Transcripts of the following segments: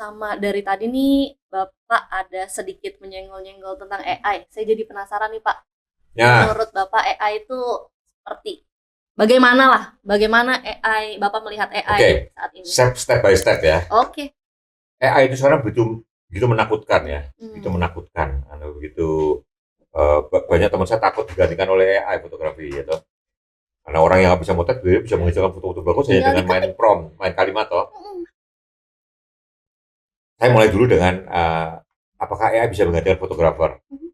sama dari tadi nih Bapak ada sedikit menyenggol-nyenggol tentang AI. Saya jadi penasaran nih Pak. Ya, Menurut Bapak AI itu seperti bagaimana lah? Bagaimana AI Bapak melihat AI oke. saat ini? Step by step ya. Oke. AI itu sekarang begitu begitu menakutkan ya, begitu Hmm. menakutkan. Begitu banyak teman saya takut digantikan oleh AI fotografi gitu. Karena orang yang nggak bisa motret dia bisa menghasilkan foto-foto bagus hanya Tinggal dengan main diketik. prompt, main kalimat toh. Hmm. Saya mulai dulu dengan apakah AI bisa menggantikan fotografer? Hmm.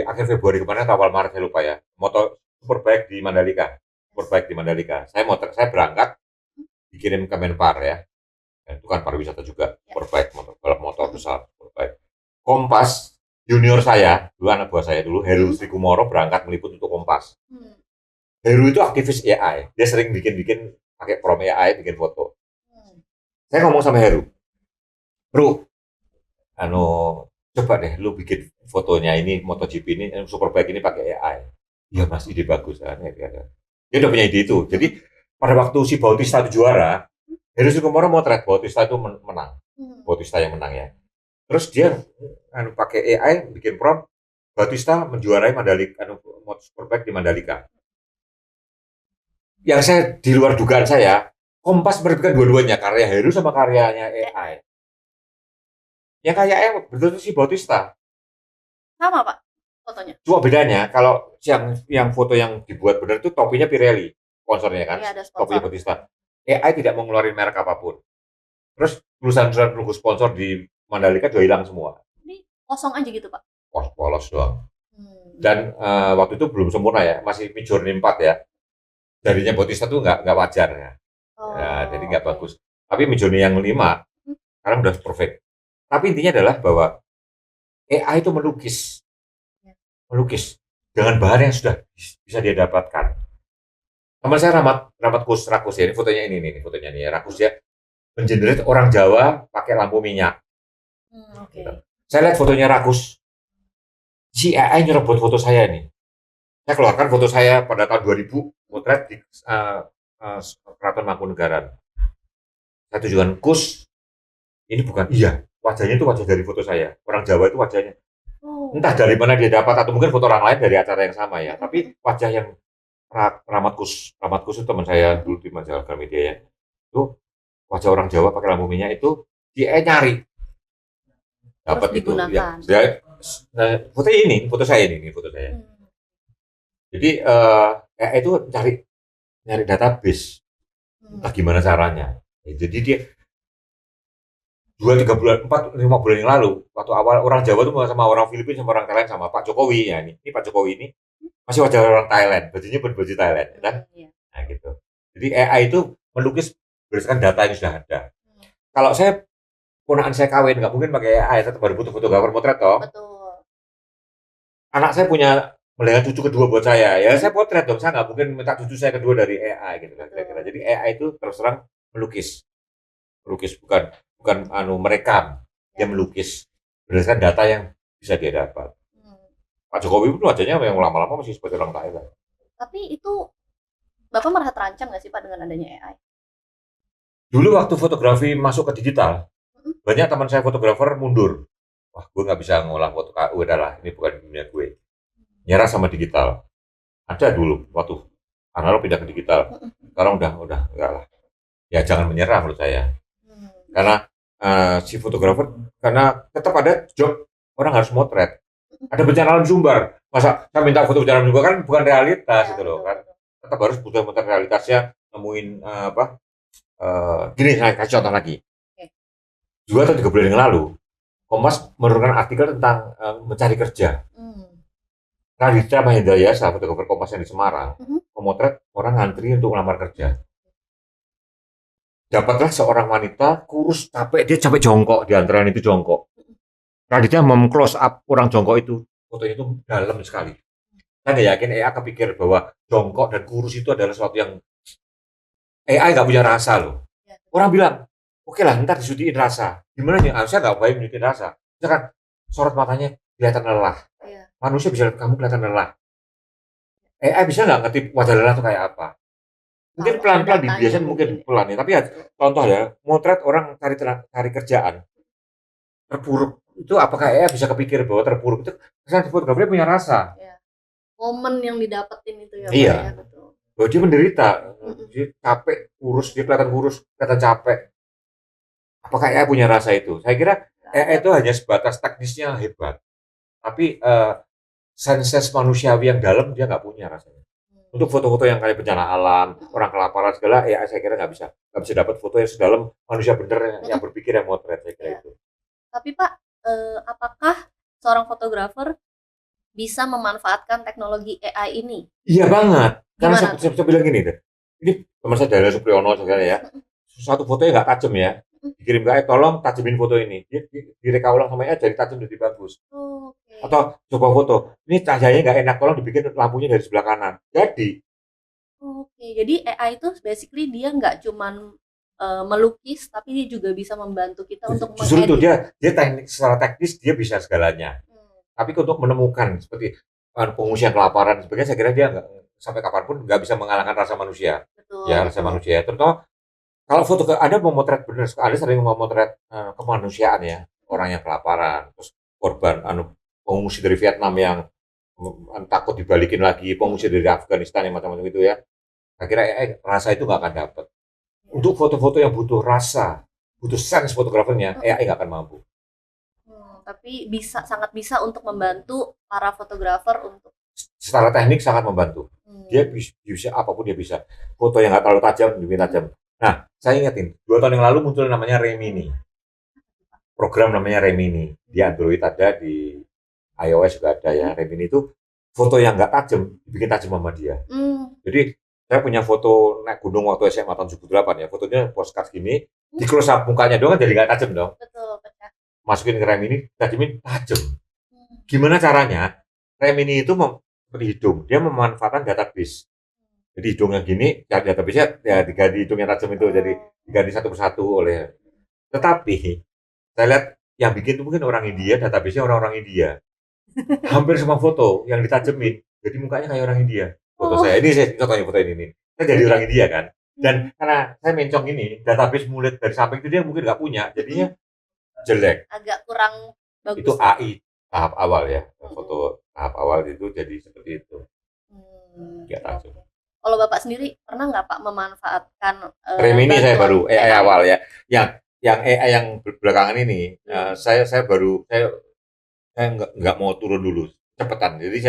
Akhir Februari kemarin atau awal Maret saya lupa ya. Moto Superbike di Mandalika. Superbike di Mandalika. Saya berangkat dikirim ke Menpar ya. Dan itu kan pariwisata juga. Ya. Superbike balap motor besar. Superbike. Kompas junior saya, dulu anak buah saya dulu, Heru Sri Kumoro berangkat meliput untuk Kompas. Hmm. Heru itu aktivis AI. Dia sering bikin pakai prom AI bikin foto. Hmm. Saya ngomong sama Heru, Bro, anu coba deh lu bikin fotonya ini MotoGP ini Superbike ini pakai AI. Iya mas, ide bagus kan ya, dia udah punya ide itu. Jadi pada waktu si Bautista itu juara, Heru Sukomoro motret Bautista itu menang. Hmm. Bautista yang menang ya. Terus dia pakai AI bikin prompt Bautista menjuarai Mandalika Superbike di Mandalika. Yang saya di luar dugaan saya, Kompas menerbitkan dua-duanya karya Heru sama karyanya AI. Yang kayak betul si Bautista. Sama Pak fotonya. Cuma bedanya kalau yang foto yang dibuat benar itu topinya Pirelli, sponsornya kan, Iya ada topinya sponsor. Bautista. AI tidak mau ngeluarin merek apapun. Terus tulisan-tulisan logo sponsor di Mandalika juga hilang semua. Ini kosong aja gitu Pak. Polos doang. Hmm. Dan waktu itu belum sempurna ya, masih Midjourney 4 ya. Jarinya Bautista tuh nggak wajar ya. Ya, jadi Oh, nggak oke. bagus. Tapi Midjourney yang 5 Hmm. sekarang udah perfect. Tapi intinya adalah bahwa AI itu Ya. melukis dengan bahan yang sudah bisa dia dapatkan. Teman saya Rakus ya, ini fotonya ini fotonya nih ya. Rakus ya mengenerate orang Jawa pakai lampu minyak. Oke. Gitu. Saya lihat fotonya Rakus, si AI nyerobot foto saya nih. Saya keluarkan foto saya pada tahun 2000, potret di Keraton Mangkunegaran. Saya tujukan Kus, ini bukan iya, wajahnya itu wajah dari foto saya. Orang Jawa itu wajahnya. Oh. Entah dari mana dia dapat atau mungkin foto orang lain dari acara yang sama ya. Tapi wajah yang Ramatkus itu teman saya dulu di majalah Gramedia ya. Itu wajah orang Jawa pakai lampu minyak itu dia nyari Terus dapat itu ya. digunakan. Foto ini, foto saya ini foto saya. Hmm. Jadi itu cari nyari database, entah gimana caranya. Jadi dia 2 3 bulan 4 5 bulan yang lalu waktu awal orang Jawa tuh sama orang Filipina sama orang Thailand sama Pak Jokowi ya ini Pak Jokowi ini masih wajah orang Thailand, bajunya berbaju Thailand, ya kan? Iya. Nah gitu. Jadi AI itu melukis berdasarkan data yang sudah ada. Kalau saya ponakan saya kawin nggak mungkin pakai AI, tetap baru butuh fotografer potret toh. Betul. Anak saya punya melahirkan cucu kedua buat saya, ya saya potret dong. Saya nggak mungkin minta cucu saya kedua dari AI gitu kan kira-kira. Jadi AI itu terus terang melukis, melukis bukan bukan merekam, dia Ya. melukis berdasarkan data yang bisa dia dapat. Pak Jokowi pun wajahnya yang lama-lama masih seperti orang Thailand. Tapi itu Bapak merasa terancam nggak sih Pak dengan adanya AI? Dulu waktu fotografi masuk ke digital, Mm-mm. banyak teman saya fotografer mundur. Wah, gue nggak bisa ngolah foto KU, udahlah, ini bukan dunia gue. Nyerah sama digital. Ada dulu waktu analog pindah ke digital. Sekarang udah enggak lah. Ya jangan menyerah menurut saya. Karena si fotografer, karena tetap ada job orang harus motret. Ada bencana alam sumber. Masa saya minta foto bencana alam sumber kan bukan realitas Ya, gitu loh betul, kan. betul. Tetap harus butuh motret realitasnya, nemuin gini saya kasih contoh lagi. Oke. 2 atau 3 bulan yang lalu, Kompas menurunkan artikel tentang mencari kerja. Raditya Mahendra Yasa, fotografer Kompas yang di Semarang, memotret orang ngantri untuk melamar kerja. Dapatlah seorang wanita kurus, capek, dia capek jongkok, di antara itu jongkok. Raditya mem-close up orang jongkok itu, fotonya itu dalam sekali. Saya nggak yakin AI kepikir bahwa jongkok dan kurus itu adalah sesuatu yang AI nggak punya rasa loh. Ya. Orang bilang, oke lah, ntar disudiin rasa. Gimana nih? Saya nggak baik nunjukin rasa. Misalkan sorot matanya kelihatan lelah. Iya. Manusia bisa lihat kamu kelihatan lelah. AI bisa nggak ngetip wajah lelah itu kayak apa? Mungkin kalau ada pelan-pelan datanya dibiasain mungkin mungkin ya. pelan ya. Tapi ya Betul. contoh ya, motret orang cari kerjaan terpuruk itu apakah AI bisa kepikir bahwa terpuruk itu kesan fotografernya punya rasa. Ya. Momen yang didapetin itu ya Pak ya, Iya, betul. bahwa dia menderita, Mm-mm. dia capek, kurus, kelihatan capek. Apakah AI punya rasa itu? Saya kira Nggak ada AI itu Pak. hanya sebatas teknisnya hebat, tapi sense manusiawi yang dalam dia nggak punya rasanya. Untuk foto-foto yang kayak bencana alam, orang kelaparan segala, ya saya kira nggak bisa dapat foto yang sedalam manusia bener yang Mm-mm. berpikir yang motret saya kira Ya. itu. Tapi Pak, apakah seorang fotografer bisa memanfaatkan teknologi AI ini? Iya banget, karena Gimana tuh? saya bilang gini deh, ini teman saya Daniel Supriyono segala ya, satu fotonya nggak tajam ya, dikirim ke AI, tolong tajemin foto ini, direka ulang sama AI jadi tajam jadi bagus. Oke. Atau coba foto, ini cahayanya nggak enak, tolong dibikin lampunya dari sebelah kanan. Jadi Oke, jadi AI itu basically dia nggak cuman melukis, tapi dia juga bisa membantu kita untuk justru itu mengedit. dia teknik secara teknis dia bisa segalanya. Hmm, Tapi untuk menemukan seperti pengungsian kelaparan sebagainya, saya kira dia nggak sampai kapanpun nggak bisa mengalahkan rasa manusia. betul, Ya rasa betul. manusia. Terutama kalau foto ada memotret benar, ada sering memotret kemanusiaan ya, orang yang kelaparan, terus korban pengungsi dari Vietnam yang takut dibalikin lagi, pengungsi dari Afghanistan yang macam-macam itu ya. Saya kira rasa itu nggak akan dapat. Ya. Untuk foto-foto yang butuh rasa, butuh sense fotografernya, AI nggak akan mampu. Tapi sangat bisa untuk membantu para fotografer untuk Secara teknik sangat membantu. Dia bisa apapun dia bisa. Foto yang nggak terlalu tajam, lebih tajam. Nah, saya ingetin, 2 tahun yang lalu muncul namanya Remini. Program namanya Remini. Di Android ada, di iOS juga ada ya. Remini itu foto yang nggak tajam, dibikin tajam sama dia. Jadi, saya punya foto naik gunung waktu SMA tahun 78 ya. Fotonya postcard gini, di close up mukanya doang kan jadi nggak tajam dong. betul pecah. Masukin ke Remini, tajamin tajam. Gimana caranya? Remini itu seperti hidung, dia memanfaatkan database. Jadi hidungnya gini, database-nya ya diganti hidungnya tajam itu, jadi diganti satu persatu oleh. Tetapi saya lihat yang bikin itu mungkin orang India, database-nya orang-orang India. Hampir semua foto yang ditajemin, jadi mukanya kayak orang India. Foto saya ini, saya contohnya foto ini nih. Saya jadi orang India kan. Dan karena saya mencong ini, database mulut dari samping itu dia mungkin nggak punya, jadinya jelek. Agak kurang bagus. Itu AI tahap awal ya, foto tahap awal itu jadi seperti itu. Nggak tajam. Kalau Bapak sendiri pernah nggak Pak memanfaatkan Remini saya baru AI awal ya. Yang AI yang belakangan ini saya nggak mau turun dulu cepetan. Jadi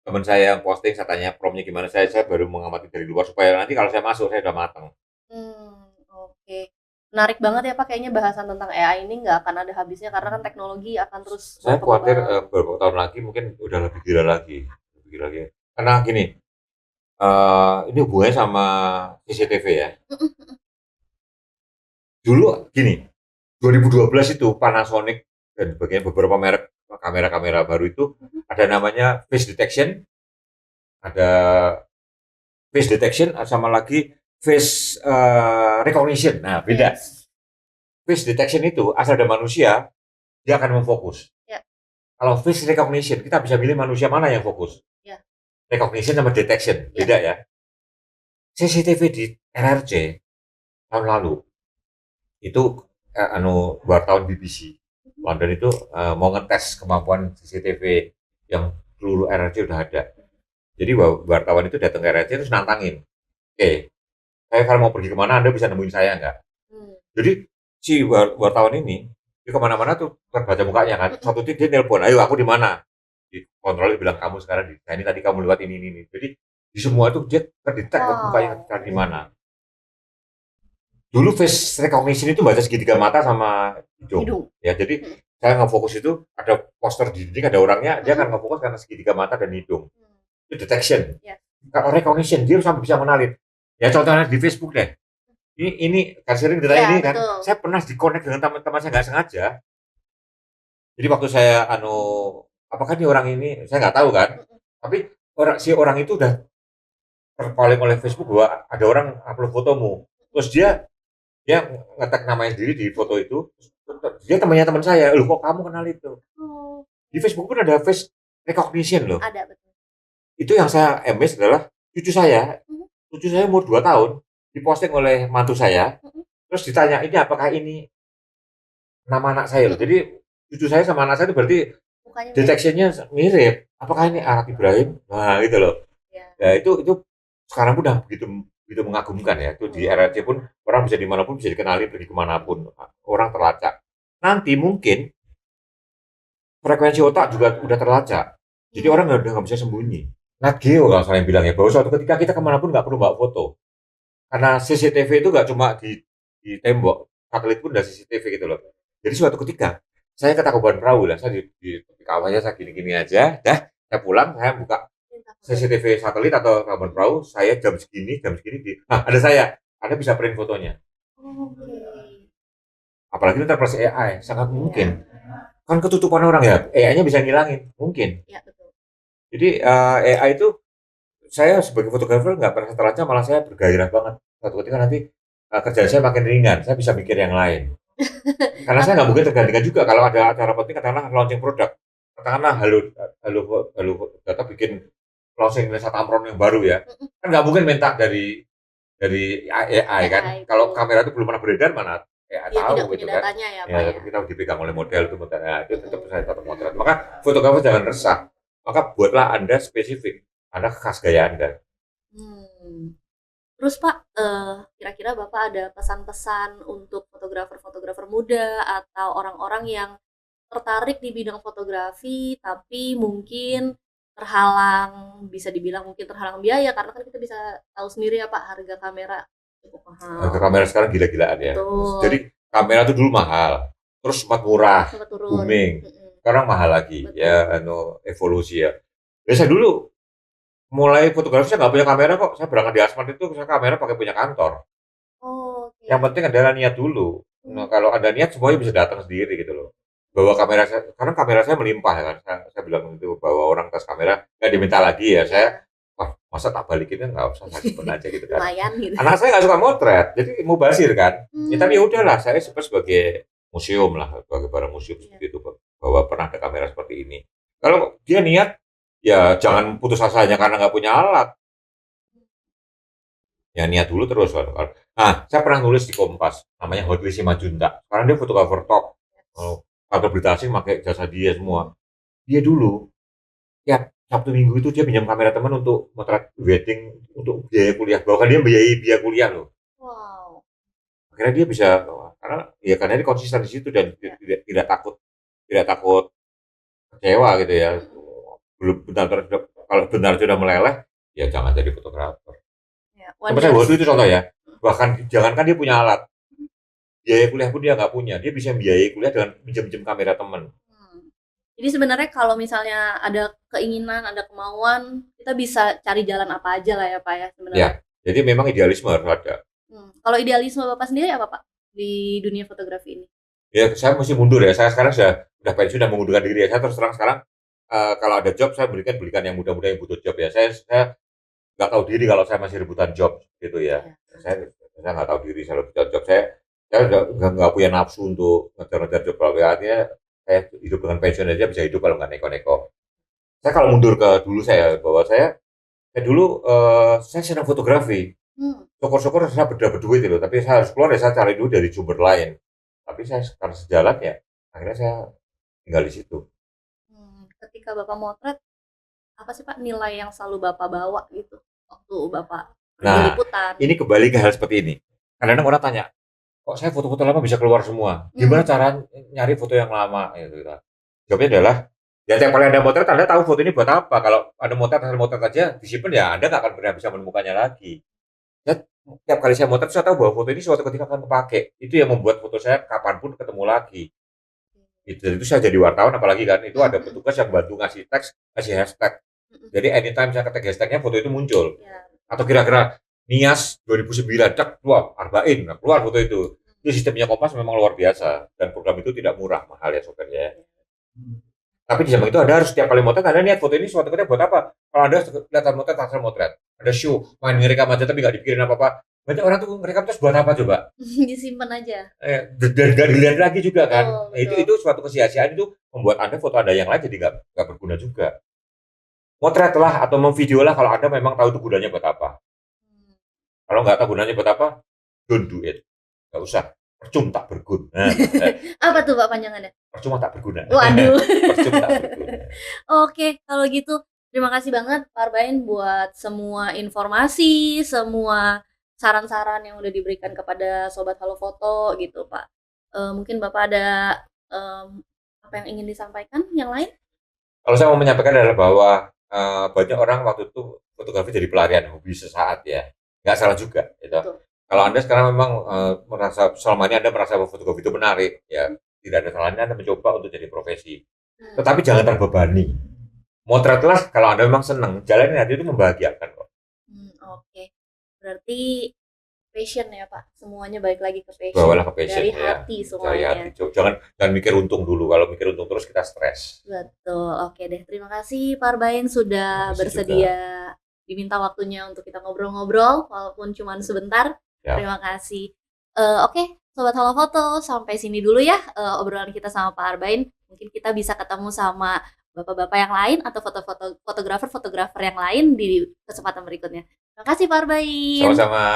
teman saya yang posting, saya tanya promnya gimana, saya baru mengamati dari luar supaya nanti kalau saya masuk saya udah matang. Oke. Menarik banget ya Pak, kayaknya bahasan tentang AI ini nggak akan ada habisnya karena kan teknologi akan terus Saya khawatir berkembang. beberapa tahun lagi mungkin udah lebih gila lagi. Karena gini, ini hubungannya sama CCTV ya. Dulu gini, 2012 itu Panasonic dan sebagainya beberapa merek kamera-kamera baru itu ada namanya face detection, ada sama lagi face recognition. Nah, beda. Yes. Face detection itu asal ada manusia, dia akan memfokus. Ya. Kalau face recognition, kita bisa pilih manusia mana yang fokus. Ya. Recognition sama detection, beda ya. CCTV di RRC tahun lalu itu wartawan BBC London itu mau ngetes kemampuan CCTV yang seluruh RRC udah ada. Jadi wartawan itu datang ke RRC terus nantangin. Oke, saya kalau mau pergi kemana Anda bisa nemuin saya nggak? Jadi si wartawan ini dia kemana-mana tuh terbaca mukanya kan. Satu titik dia nelpon, ayo aku di mana? Di kontrol bilang kamu sekarang di ini tadi kamu lewat ini. Jadi di semua itu dia terdetek mukanya di mana. Dulu face recognition itu baca segitiga mata sama hidung. Ya, jadi saya ngefokus itu ada poster di dinding ada orangnya, dia akan ngefokus karena segitiga mata dan hidung. Itu detection. Kalau recognition dia sampai bisa mengenalin. Ya contohnya di Facebook deh. Ini kan sering ditanya ini kan, saya pernah di-connect dengan teman-teman saya nggak sengaja. Jadi waktu saya apakah nih orang ini saya nggak tahu kan. Tapi si orang itu udah terpalling oleh Facebook bahwa ada orang upload fotomu. Terus dia ngetek namanya sendiri di foto itu, dia temannya teman saya, loh kok kamu kenal itu? Di Facebook pun ada face recognition loh. Ada, betul. Itu yang saya amazed adalah cucu saya, cucu saya umur 2 tahun, diposting oleh mantu saya, Mhm. terus ditanya, "Ini apakah ini nama anak saya loh?" Mhm. Jadi cucu saya sama anak saya itu berarti Mukanya mirip. deteksinya mirip. Apakah ini anak Ibrahim? Nah, gitu loh. Ya. Ya itu sekarang pun udah begitu begitu mengagumkan ya. Itu di RRC pun orang bisa di manapun bisa dikenali pergi kemanapun. Orang terlacak. Nanti mungkin frekuensi otak juga udah terlacak. Jadi orang udah nggak bisa sembunyi. Nat Geo kalau saya bilang ya, bahwa suatu ketika kita kemanapun nggak perlu bawa foto. Karena CCTV itu nggak cuma di tembok, satelit pun udah CCTV gitu loh. Jadi suatu ketika saya ke Tangkuban Perahu lah, saya di kawannya saya gini-gini aja, dah saya pulang, saya buka CCTV satelit atau Tangkuban Perahu, saya jam segini nah ada saya, Anda bisa print fotonya. Oke. Apalagi nanti plus AI, sangat Iya. mungkin. Kan ketutupan orang ya, AI-nya bisa ngilangin, mungkin. Iya, betul. Jadi AI itu saya sebagai fotografer nggak pernah terlaca, malah saya bergairah banget. Suatu ketika nanti kerjaan saya makin ringan, saya bisa mikir yang lain. Karena saya nggak mungkin tergantikan juga kalau ada acara penting, katakanlah launching produk, katakanlah halo halo halo data bikin launching Satamron yang baru ya, Mhm. kan nggak mungkin minta dari AI kan. AI, Kalau betul. kamera itu belum pernah beredar mana AI Dia tidak tahu punya gitu kan. datanya ya, Ya Pak, ya? tapi kita dipegang oleh model itu, nah, itu tetap saya tetap motret. Maka fotografer jangan resah. Maka buatlah Anda spesifik. Anda khas gaya Anda. Hmm. Terus Pak, kira-kira Bapak ada pesan-pesan untuk fotografer-fotografer muda atau orang-orang yang tertarik di bidang fotografi, tapi mungkin terhalang, bisa dibilang mungkin terhalang biaya, karena kan kita bisa tahu sendiri ya Pak, harga kamera cukup Harga mahal. kamera sekarang gila-gilaan ya. Jadi Betul, kamera itu dulu mahal, terus sempat murah, sempat turun. booming. Mhm, Sekarang mahal lagi ya, betul. evolusi ya. Ya saya dulu mulai fotografi saya nggak punya kamera kok. Saya berangkat di Asmat itu saya kamera pakai punya kantor. Yang Oke. penting adalah niat dulu. Nah, Mmm, kalau ada niat semuanya bisa datang sendiri gitu loh. Bawa kamera saya, karena kamera saya melimpah ya kan. Saya bilang itu bawa orang tas kamera, nggak diminta lagi ya. Saya, iya. wah masa tak balikin kan nggak usah saya simpen aja gitu kan. Lumayan gitu. Anak saya nggak suka motret, jadi mau basir kan. Ya tapi ya Mmm, udahlah, saya sebagai museum lah, sebagai barang museum iya. seperti itu bahwa pernah ada kamera seperti ini. Kalau dia niat, ya jangan putus asa hanya karena nggak punya alat. Ya niat dulu terus. Nah, saya pernah nulis di Kompas, namanya Hotli Simajunta. Sekarang dia fotografer top. Oh, kantor berita asing pakai jasa dia semua. Dia dulu, tiap Sabtu Minggu itu dia pinjam kamera teman untuk motret wedding, untuk biaya kuliah. Bahkan dia biayai biaya kuliah loh. Wow, Akhirnya dia bisa, karena dia konsisten di situ dan iya, tidak takut tidak takut kecewa gitu ya. mhm, Belum benar-benar kalau benar sudah meleleh, ya jangan jadi fotografer. iya, Sampai saya wonders. waktu itu contoh ya, Mhm, bahkan jangankan dia punya alat, biaya kuliah pun dia nggak punya. Dia bisa biayai kuliah dengan pinjam-pinjam kamera teman. mhm. Jadi sebenarnya kalau misalnya ada keinginan, ada kemauan, kita bisa cari jalan apa aja lah ya, Pak, ya Ya, sebenarnya? jadi memang idealisme harus ada. Kalau idealisme Bapak sendiri apa, Pak, di dunia fotografi ini? Ya, saya mesti mundur ya. Saya sekarang sudah pensiun dan mengundurkan diri ya. Saya terus terang sekarang kalau ada job saya berikan yang muda-muda yang butuh job ya. Saya nggak tahu diri kalau saya masih rebutan job gitu ya. Iya. Saya nggak tahu diri saya rebutan job. Saya udah nggak punya nafsu untuk ngejar-ngejar job. Kalau artinya saya hidup dengan pensiun aja bisa hidup kalau nggak neko-neko. Saya kalau mundur ke dulu saya bahwa saya dulu saya senang fotografi. Mmm, Syukur-syukur saya udah berduit itu, tapi saya harus keluar ya saya cari dulu dari sumber lain. Tapi saya karena sejalan ya, akhirnya saya tinggal di situ. Ketika Bapak motret, apa sih, Pak, nilai yang selalu Bapak bawa gitu, waktu Bapak pergi Nah, liputan? ini kembali ke hal seperti ini. Kadang-kadang orang tanya, kok saya foto-foto lama bisa keluar semua? Gimana Mmm, cara nyari foto yang lama? Gitu kan. Jawabnya adalah, ya tiap kali Anda motret, Anda tahu foto ini buat apa. Kalau Anda motret, hasil motret aja disimpan ya, Anda nggak akan pernah bisa menemukannya lagi. Ya, tiap kali saya motret, saya tahu bahwa foto ini suatu ketika akan kepake. Itu yang membuat foto saya kapanpun ketemu lagi. Itu saya jadi wartawan apalagi kan itu mhm ada mhm petugas yang bantu ngasih teks, ngasih hashtag. mhm, Jadi anytime saya ketik hashtagnya foto itu muncul. iya, Atau kira-kira Nias 2009 cek keluar Arba'in, nah, keluar foto itu. Itu sistemnya Kompas memang luar biasa dan program itu tidak murah, mahal ya software-nya ya. iya, Tapi di samping itu Anda harus setiap kali motret Anda lihat foto ini suatu ketika buat apa. Kalau Anda kelihatan motret asal motret, ada show, main ngerekam aja tapi nggak dipikirin apa-apa. Banyak orang tuh ngerekam terus buat apa coba? disimpan aja. Dan nggak dilihat lagi juga kan. Betul Nah, betul. itu suatu kesia-siaan itu membuat Anda foto Anda yang lain jadi nggak berguna juga. Motretlah atau memvideolah kalau Anda memang tahu itu gunanya buat apa. Kalau nggak tahu gunanya buat apa, don't do it. Nggak usah. Percuma tak berguna. Apa tuh Pak panjangannya? Percuma tak berguna. Waduh. Percuma tak berguna. Oke, kalau gitu terima kasih banget Pak Arbain buat semua informasi, semua saran-saran yang udah diberikan kepada Sobat Halo Foto gitu Pak. Mungkin Bapak ada apa yang ingin disampaikan yang lain? Kalau saya mau menyampaikan adalah bahwa banyak orang waktu itu fotografi jadi pelarian hobi sesaat ya. Nggak salah juga gitu. Betul. Kalau Anda sekarang memang merasa selama ini Anda merasa bahwa fotografi itu menarik, ya tidak ada salahnya Anda mencoba untuk jadi profesi. Tetapi jangan terbebani. Motretlah kalau Anda memang senang, jalanin aja, itu membahagiakan kok. Oke. Berarti passion ya Pak. Semuanya balik lagi ke passion. Bawalah ke passion Dari ya. hati Dari semuanya. hati. Jangan mikir untung dulu. Kalau mikir untung terus kita stres. Betul. Oke deh. Terima kasih Pak Arbain sudah Terima kasih bersedia diminta waktunya untuk kita ngobrol-ngobrol walaupun cuma sebentar. Ya. Terima kasih. Oke, Sobat Halo Foto, sampai sini dulu ya obrolan kita sama Pak Arbain. Mungkin kita bisa ketemu sama bapak-bapak yang lain atau fotografer yang lain di kesempatan berikutnya. Terima kasih Pak Arbain. Sama-sama.